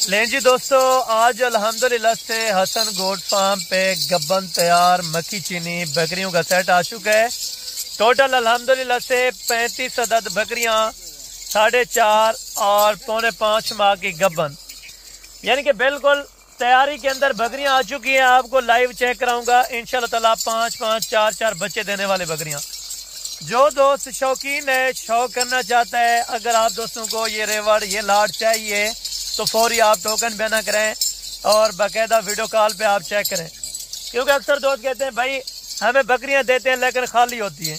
लें जी दोस्तों, आज अल्हम्दुलिल्लाह से हसन गोट फार्म पे गब्बन तैयार मक्खी चीनी बकरियों का सेट आ चुका है। टोटल अल्हम्दुलिल्लाह से 35 अदद बकरियां 4.5 और 4.5 माह की गब्बन, यानी कि बिल्कुल तैयारी के अंदर बकरियां आ चुकी हैं। आपको लाइव चेक कराऊंगा इंशाल्लाह ताला 5-5, 4-4 बच्चे देने वाले बकरियां। जो दोस्त शौकीन है, शौक करना चाहता है, अगर आप दोस्तों को ये रेवड़ ये लाड चाहिए तो फौरी आप टोकन बयाना करें और बाकायदा वीडियो कॉल पे आप चेक करें, क्योंकि अक्सर दोस्त कहते हैं भाई हमें बकरियां देते हैं लेकिन खाली होती हैं।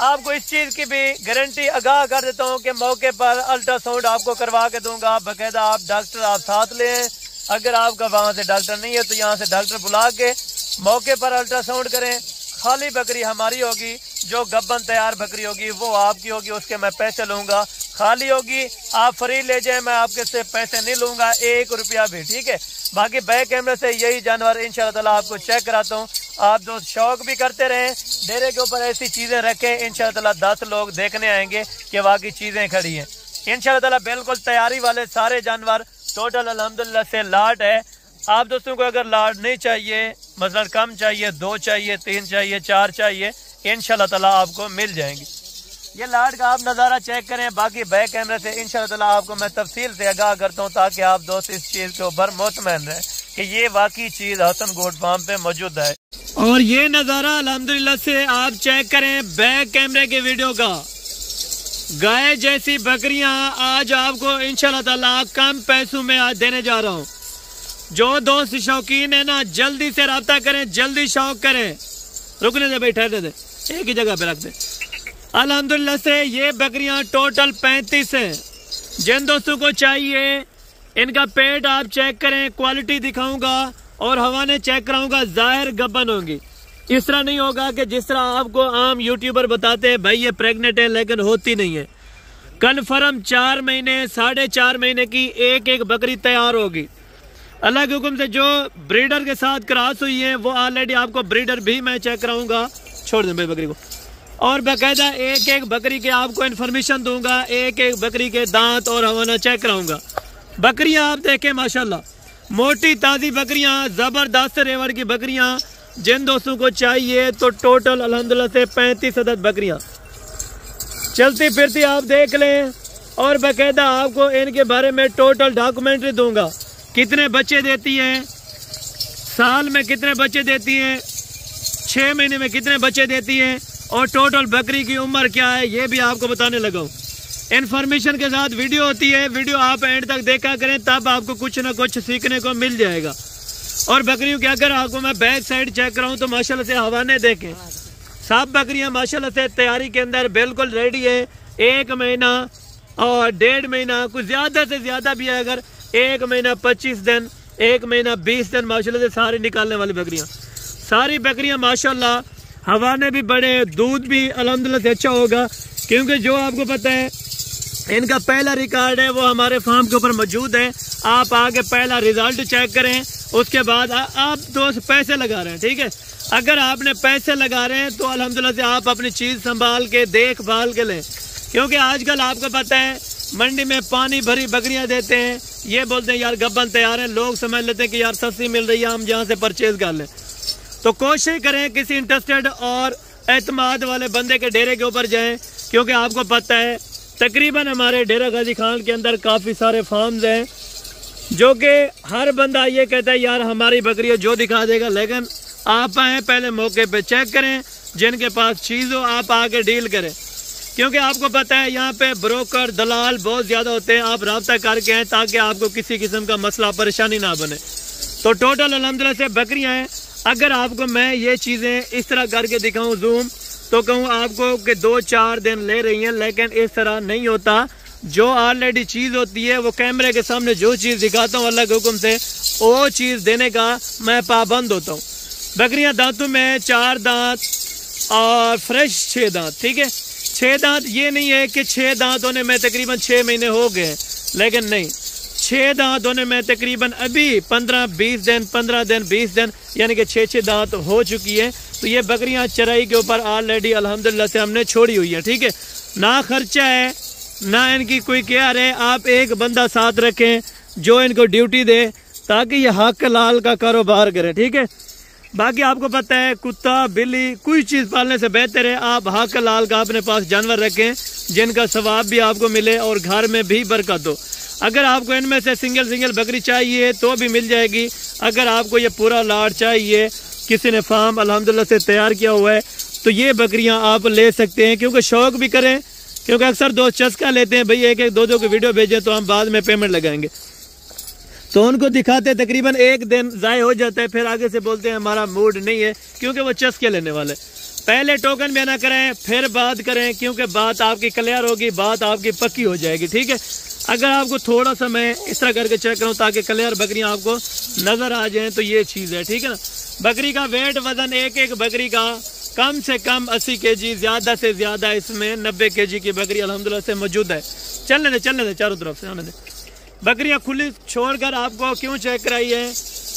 आपको इस चीज़ की भी गारंटी आगाह कर देता हूं कि मौके पर अल्ट्रासाउंड आपको करवा के दूंगा। बाकायदा आप डॉक्टर आप साथ लें, अगर आपका वहाँ से डॉक्टर नहीं है तो यहाँ से डॉक्टर बुला के मौके पर अल्ट्रासाउंड करें। खाली बकरी हमारी होगी, जो गब्बन तैयार बकरी होगी वो आपकी होगी, उसके मैं पैसे लूँगा। खाली होगी आप फ्री ले जाए, मैं आपके से पैसे नहीं लूँगा 1 रुपया भी, ठीक है। बाकी बैक कैमरे से यही जानवर इंशाल्लाह ताला आपको चेक कराता हूँ। आप दोस्त शौक भी करते रहें, डेरे के ऊपर ऐसी चीज़ें रखें, इंशाल्लाह ताला 10 लोग देखने आएंगे कि वाकई चीज़ें खड़ी हैं। इंशाल्लाह ताला बिल्कुल तैयारी वाले सारे जानवर टोटल अल्हम्दुलिल्लाह से लाट है। आप दोस्तों को अगर लाट नहीं चाहिए, मसलन कम चाहिए, 2 चाहिए, 3 चाहिए, 4 चाहिए, इंशाल्लाह ताला आपको मिल जाएंगी। ये लाट का आप नज़ारा चेक करें। बाकी बैक कैमरे से इंशाल्लाह ताला आपको मैं तफसील से आगाह करता हूँ, ताकि आप दोस्त इस चीज़ के ऊपर मुतमईन रहें कि ये वाकई चीज़ हसन गोट फार्म पे मौजूद है। और ये नज़ारा अल्हम्दुलिल्लाह से आप चेक करें बैक कैमरे के वीडियो का। गाय जैसी बकरियां आज आपको इंशाल्लाह ताला कम पैसों में आज देने जा रहा हूँ। जो दोस्त शौकीन है ना, जल्दी से रब्ता करें, जल्दी शौक करें। रुकने दे भाई, ठहरने दे, एक ही जगह पे रख दे। अल्हम्दुलिल्लाह से ये बकरियां टोटल 35 हैं। जिन दोस्तों को चाहिए इनका पेट आप चेक करें, क्वालिटी दिखाऊंगा और हवाने चेक कराऊंगा, जाहिर गब्बन होंगी। इस तरह नहीं होगा कि जिस तरह आपको आम यूट्यूबर बताते हैं भाई ये प्रेग्नेंट है, लेकिन होती नहीं है। कन्फर्म 4 महीने 4.5 महीने की एक एक बकरी तैयार होगी। अलग हुक्म से जो ब्रीडर के साथ क्रॉस हुई है वो ऑलरेडी आपको ब्रीडर भी मैं चेक कराऊंगा। छोड़ दें भाई बकरी को, और बाकायदा एक एक बकरी के आपको इन्फॉर्मेशन दूंगा, एक एक बकरी के दांत और हवाना चेक कराऊंगा। बकरियां आप देखें माशाल्लाह, मोटी ताज़ी बकरियां, ज़बरदस्त रेवड़ की बकरियां। जिन दोस्तों को चाहिए तो टोटल अल्हम्दुलिल्लाह से 35 अदद बकरियां चलती फिरती आप देख लें, और बाकायदा आपको इनके बारे में टोटल डॉक्यूमेंट्री दूंगा। कितने बच्चे देती हैं, साल में कितने बच्चे देती हैं, 6 महीने में कितने बच्चे देती हैं, और टोटल बकरी की उम्र क्या है ये भी आपको बताने लगा हूँ। इन्फॉर्मेशन के साथ वीडियो होती है, वीडियो आप एंड तक देखा करें, तब आपको कुछ ना कुछ सीखने को मिल जाएगा। और बकरियों के अगर आपको मैं बैक साइड चेक कराऊँ तो माशाल्लाह से हवाने देखें, सब बकरियां माशाल्लाह से तैयारी के अंदर बिल्कुल रेडी है। 1 महीना और 1.5 महीना, कुछ ज़्यादा से ज़्यादा भी है, अगर 1 महीना 25 दिन, 1 महीना 20 दिन माशाल्लाह से सारी निकालने वाली बकरियां। सारी बकरियां माशाल्लाह हवाने भी बड़े, दूध भी अल्हम्दुलिल्लाह से अच्छा होगा, क्योंकि जो आपको पता है इनका पहला रिकॉर्ड है वो हमारे फार्म के ऊपर मौजूद है। आप आगे पहला रिजल्ट चेक करें, उसके बाद आप दोस्त पैसे लगा रहे हैं, ठीक है। अगर आपने पैसे लगा रहे हैं तो अल्हम्दुलिल्लाह से आप अपनी चीज़ संभाल के देखभाल के लें, क्योंकि आजकल आपको पता है मंडी में पानी भरी बकरियां देते हैं, ये बोलते हैं यार गब्बन तैयार है, लोग समझ लेते हैं कि यार सस्ती मिल रही है, हम जहाँ से परचेज कर लें। तो कोशिश करें किसी इंटरेस्टेड और एतमाद वाले बंदे के डेरे के ऊपर जाएं, क्योंकि आपको पता है तकरीबन हमारे डेरा गाजी खान के अंदर काफ़ी सारे फार्म्स हैं, जो कि हर बंदा ये कहता है यार हमारी बकरी जो दिखा देगा, लेकिन आप आएँ पहले मौके पे चेक करें, जिनके पास चीज़ हो आप आके डील करें, क्योंकि आपको पता है यहाँ पे ब्रोकर दलाल बहुत ज़्यादा होते हैं। आप रब्ता करके आएँ ताकि आपको किसी किस्म का मसला परेशानी ना बने। तो टोटल अल्हम्दुलिल्लाह से बकरियाँ हैं। अगर आपको मैं ये चीज़ें इस तरह करके दिखाऊँ जूम, तो कहूँ आपको कि 2-4 दिन ले रही हैं, लेकिन इस तरह नहीं होता। जो ऑलरेडी चीज़ होती है वो कैमरे के सामने जो चीज़ दिखाता हूँ अल्लाह के हुक्म से वो चीज़ देने का मैं पाबंद होता हूँ। बकरियाँ दांतों में 4 दांत और फ्रेश 6 दांत, ठीक है। 6 दांत ये नहीं है कि 6 दांत होने में तकरीबन 6 महीने हो गए, लेकिन नहीं, 6 दांत होने में तकरीबन अभी 15-20 दिन, 15 दिन 20 दिन, यानी कि 6 दांत हो चुकी है। तो ये बकरियां चराई के ऊपर ऑलरेडी अल्हम्दुलिल्लाह से हमने छोड़ी हुई है, ठीक है। ना खर्चा है ना इनकी कोई केयर है। आप एक बंदा साथ रखें, जो इनको ड्यूटी दे ताकि ये हक लाल का कारोबार करें, ठीक है। बाकी आपको पता है कुत्ता बिल्ली कोई चीज़ पालने से बेहतर है आप हक लाल का अपने पास जानवर रखें जिनका सवाब भी आपको मिले और घर में भी बरकत हो। अगर आपको इनमें से सिंगल बकरी चाहिए तो भी मिल जाएगी। अगर आपको ये पूरा लाट चाहिए, किसी ने फार्म अल्हम्दुलिल्लाह से तैयार किया हुआ है, तो ये बकरियां आप ले सकते हैं। क्योंकि शौक भी करें, क्योंकि अक्सर दोस्त चस्का लेते हैं भाई एक दो की वीडियो भेजें तो हम बाद में पेमेंट लगाएंगे, तो उनको दिखाते तकरीबन एक दिन ज़ाय हो जाता है, फिर आगे से बोलते हैं हमारा मूड नहीं है, क्योंकि वो चस्के लेने वाले। पहले टोकन में ना करें फिर बात करें, क्योंकि बात आपकी क्लियर होगी, बात आपकी पक्की हो जाएगी, ठीक है। अगर आपको थोड़ा सा मैं इस तरह करके चेक करूँ ताकि क्लियर बकरियाँ आपको नज़र आ जाएँ, तो ये चीज़ है, ठीक है ना। बकरी का वेट वज़न एक बकरी का कम से कम 80 kg, ज़्यादा से ज़्यादा इसमें 90 kg की बकरी अल्हम्दुलिल्लाह से मौजूद है। चलने दे चारों तरफ से आने दे। बकरियां खुली छोड़कर आपको क्यों चेक कराई है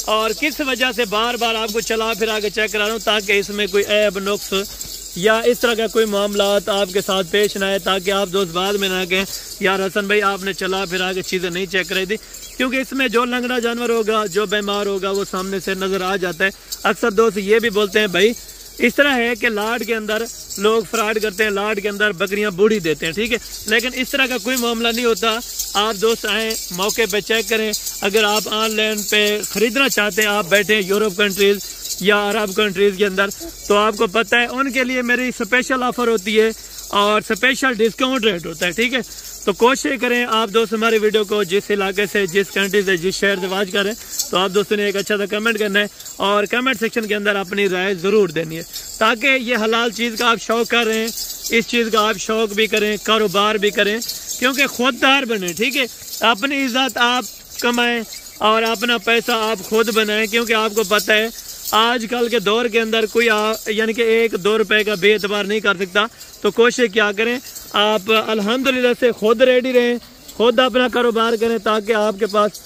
और किस वजह से बार बार आपको चला फिर आगे चेक करा रहा हूँ, ताकि इसमें कोई ऐब नुक्स या इस तरह का कोई मामलात आपके साथ पेश ना आए, ताकि आप दोस्त बाद में ना कहें यार हसन भाई आपने चला फिर आगे चीज़ें नहीं चेक कराई थी। क्योंकि इसमें जो लंगड़ा जानवर होगा, जो बीमार होगा, वो सामने से नज़र आ जाता है। अक्सर दोस्त ये भी बोलते हैं भाई इस तरह है कि लाड के अंदर लोग फ्रॉड करते हैं, लाड के अंदर बकरियां बूढ़ी देते हैं, ठीक है, लेकिन इस तरह का कोई मामला नहीं होता। आप दोस्त आएँ मौके पे चेक करें। अगर आप ऑनलाइन पे ख़रीदना चाहते हैं, आप बैठे यूरोप कंट्रीज़ या अरब कंट्रीज़ के अंदर, तो आपको पता है उनके लिए मेरी स्पेशल ऑफ़र होती है और स्पेशल डिस्काउंट रेट होता है, ठीक है। तो कोशिश करें आप दोस्त हमारे वीडियो को जिस इलाके से, जिस कंट्री से, जिस शहर से वाच करें, तो आप दोस्तों ने एक अच्छा सा कमेंट करना है और कमेंट सेक्शन के अंदर अपनी राय ज़रूर देनी है, ताकि ये हलाल चीज़ का आप शौक़ कर रहे हैं, इस चीज़ का आप शौक़ भी करें, कारोबार भी करें, क्योंकि खुददार बने, ठीक है। अपनी इज़्ज़त आप कमाएँ और अपना पैसा आप खुद बनाएं, क्योंकि आपको पता है आजकल के दौर के अंदर कोई यानी कि 1-2 रुपए का बेएतबार नहीं कर सकता। तो कोशिश क्या करें आप अल्हम्दुलिल्लाह से खुद रेडी रहें, खुद अपना कारोबार करें, ताकि आपके पास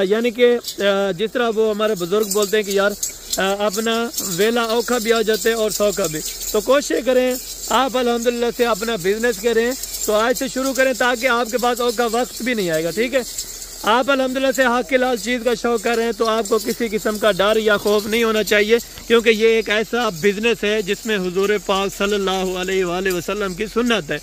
यानी कि जिस तरह वो हमारे बुजुर्ग बोलते हैं कि यार अपना वेला औखा भी आ जाते हैं और सौखा भी। तो कोशिश करें आप अल्हम्दुलिल्लाह से अपना बिजनेस करें, तो आज से शुरू करें ताकि आपके पास औखा वक्त भी नहीं आएगा, ठीक है। आप अल्हम्दुलिल्लाह से हक के लाल चीज़ का शौक़ कर रहे हैं, तो आपको किसी किस्म का डर या खौफ नहीं होना चाहिए, क्योंकि ये एक ऐसा बिजनेस है जिसमें हुजूर पाक सल्लल्लाहु अलैहि वसल्लम की सुन्नत है।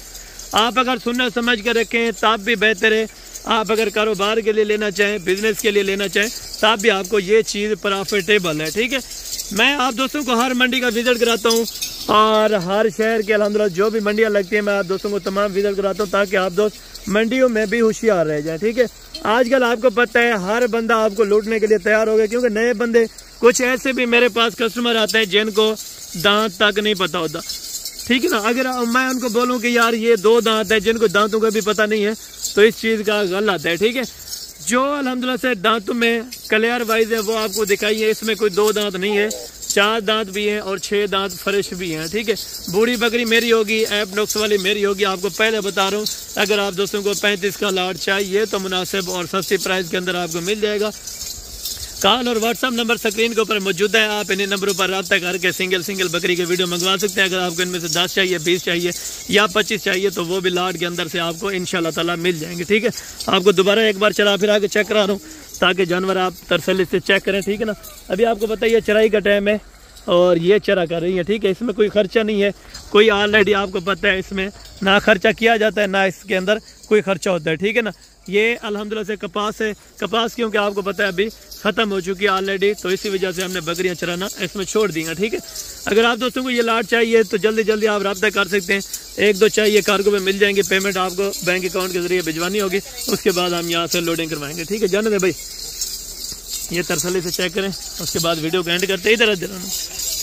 आप अगर सुन्नत समझ कर रखें तब भी बेहतर है। आप अगर कारोबार के लिए लेना चाहें, बिजनेस के लिए लेना चाहें, तब भी आपको ये चीज़ प्रॉफिटेबल है, ठीक है। मैं आप दोस्तों को हर मंडी का विज़िट कराता हूँ और हर शहर के अल्हम्दुलिल्लाह जो भी मंडियाँ लगती हैं मैं आप दोस्तों को तमाम विज़िट कराता हूँ, ताकि आप दोस्त मंडियों में भी होशियार रह जाएँ, ठीक है। आजकल आपको पता है हर बंदा आपको लूटने के लिए तैयार हो गया, क्योंकि नए बंदे कुछ ऐसे भी मेरे पास कस्टमर आते हैं जिनको दांत तक नहीं पता होता, ठीक है ना। अगर मैं उनको बोलूं कि यार ये 2 दांत है, जिनको दांतों का भी पता नहीं है, तो इस चीज़ का गलत है, ठीक है। जो अल्हम्दुलिल्लाह से दांतों में क्लियर वाइज है वो आपको दिखाइए, इसमें कोई 2 दांत नहीं है, 4 दांत भी हैं और 6 दांत फ्रेश भी हैं, ठीक है। बूढ़ी बकरी मेरी होगी, ऐप नोक्स वाली मेरी होगी, आपको पहले बता रहा हूँ। अगर आप दोस्तों को 35 का लाट चाहिए तो मुनासिब और सस्ती प्राइस के अंदर आपको मिल जाएगा। कॉल और व्हाट्सअप नंबर स्क्रीन के ऊपर मौजूद है, आप इन्हीं नंबरों पर रब्ता करके सिंगल बकरी के वीडियो मंगवा सकते हैं। अगर आपको इनमें से 10 चाहिए, 20 चाहिए या 25 चाहिए, तो वो भी लाट के अंदर से आपको इंशाल्लाह ताला मिल जाएंगे, ठीक है। आपको दोबारा एक बार चला फिर आके चेक करा रहा हूँ, ताकि जानवर आप तसल्ली से चेक करें, ठीक है ना। अभी आपको पता है ये चराई का टाइम है और ये चरा कर रही है, ठीक है। इसमें कोई खर्चा नहीं है, कोई ऑलरेडी आपको पता है इसमें ना खर्चा किया जाता है, ना इसके अंदर कोई खर्चा होता है, ठीक है ना। ये अल्हम्दुलिल्लाह से कपास है, कपास क्योंकि आपको पता है अभी ख़त्म हो चुकी है ऑलरेडी, तो इसी वजह से हमने बकरियां चराना इसमें छोड़ दी हैं, ठीक है। अगर आप दोस्तों को ये लाट चाहिए तो जल्दी आप रब्ता कर सकते हैं। 1-2 चाहिए कार्गो में मिल जाएंगे, पेमेंट आपको बैंक अकाउंट के जरिए भिजवानी होगी, उसके बाद हम यहाँ से लोडिंग करवाएंगे, ठीक है। जाने दे भाई, ये तसल्ली से चेक करें, उसके बाद वीडियो को एंड करते इधर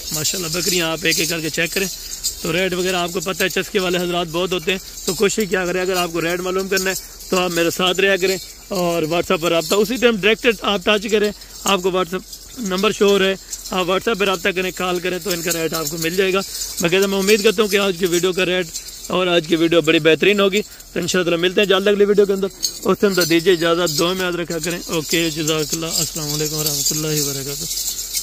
माशाल्लाह बकरियां आप एक करके चेक करें। तो रेट वगैरह आपको पता है, चस्के वाले हजरात बहुत होते हैं, तो कोशिश क्या करें अगर आपको रेट मालूम करना है तो आप मेरे साथ रहा करें और व्हाट्सएप पर रब्ता उसी टाइम डायरेक्ट आप टच करें, आपको व्हाट्सएप नंबर शो हो रहा है, आप व्हाट्सएप पर रब्ता करें, कॉल करें तो इनका रेट आपको मिल जाएगा। बाकायदा मैं उम्मीद करता हूँ कि आज की वीडियो का रेट और आज की वीडियो बड़ी बेहतरीन होगी। तो इंशाअल्लाह मिलते हैं जल्द अगली वीडियो के अंदर, उस टाइम तो दीजिए इजाज़त, दुआ में याद रखा करें। ओके, जज़ाकल्लाह, अस्सलाम वालेकुम रहमतुल्लाहि व बरकातहू।